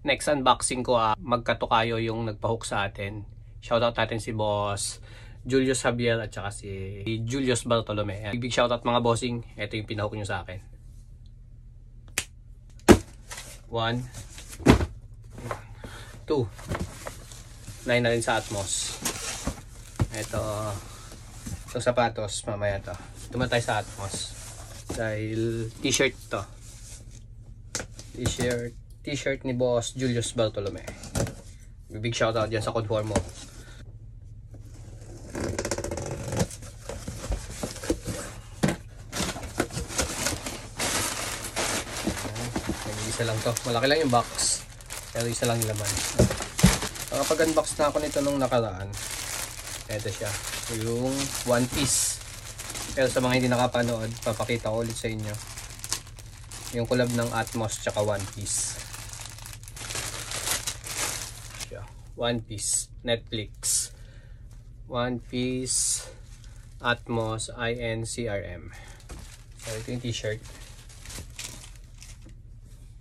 Next unboxing ko, magkatukayo yung nagpahook sa atin. Shoutout natin si Boss Julius Javier at saka si Julius Bartolome. Big shoutout mga bossing. Ito yung pinahook nyo sa akin. 1 2 9 na rin sa Atmos. Itong sapatos mamaya to. Tumatay sa Atmos dahil t-shirt to. T-shirt ni Boss Julius Bartolome. Big shoutout dyan sa Conformo. Isa lang to. Malaki lang yung box. Pero isa lang yung laman. Nakapag-unbox na ako nito nung nakaraan. Ito siya. Yung One Piece. Pero sa mga hindi nakapanood, papakita ko ulit sa inyo. Yung collab ng Atmos tsaka One Piece. One Piece. Netflix. One Piece. Atmos. INCRM. So ito yung t-shirt.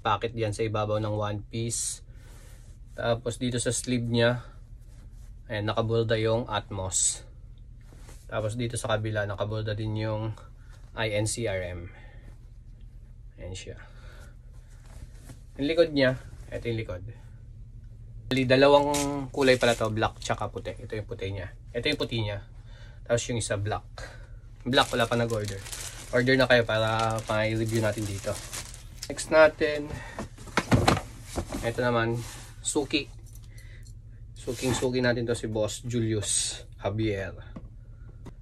Packet diyan sa ibabaw ng One Piece. Tapos dito sa sleeve niya, ayan, nakabolda yung Atmos. Tapos dito sa kabila, nakabolda din yung INCRM. Ayan siya. Yung likod niya, ito yung likod. Dalawang kulay pala to, black tsaka puti. Ito yung puti niya. Ito yung puti niya. Tapos yung isa black. Black wala pa nag-order. Order na kayo para pa-review natin dito. Next natin, ito naman, suki. Suking-suki natin to si Boss Julius Javier.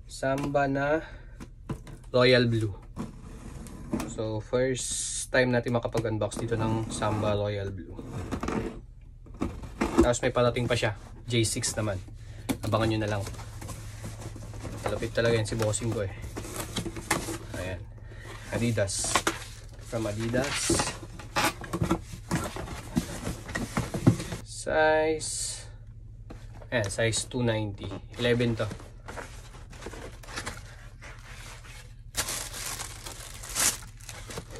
Samba na Royal Blue. So, first time natin makapag-unbox dito ng Samba Royal Blue. Tapos may parating pa siya. J6 naman. Abangan nyo na lang. Malapit talaga yan si bossing ko eh. Ayan. Adidas. From Adidas. Size. Ayan, size 290. 11 to.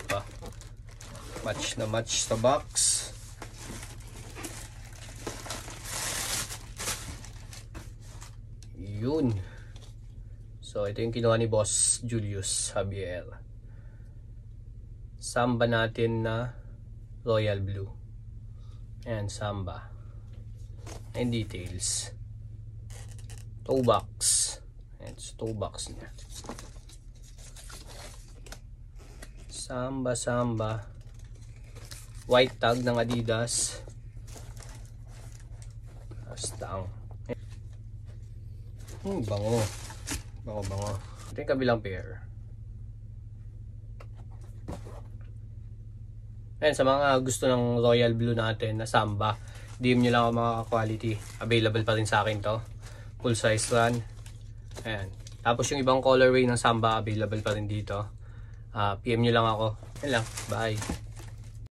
Diba? Match na match sa box. Yun. So, ito yung kinuha ni Boss Julius Javier. Samba natin na Royal Blue. Ayan, Samba. And details. Toe box. Ayan, toe box niya. Samba. White tag ng Adidas. Astang. Bango. Bango. Ito yung kabilang pair. Ayan, sa mga gusto ng Royal Blue natin na Samba, DM nyo lang ako mga quality. Available pa rin sa akin to. Full size run. Ayan. Tapos yung ibang colorway ng Samba, available pa rin dito. PM nyo lang ako. Ayan lang. Bye.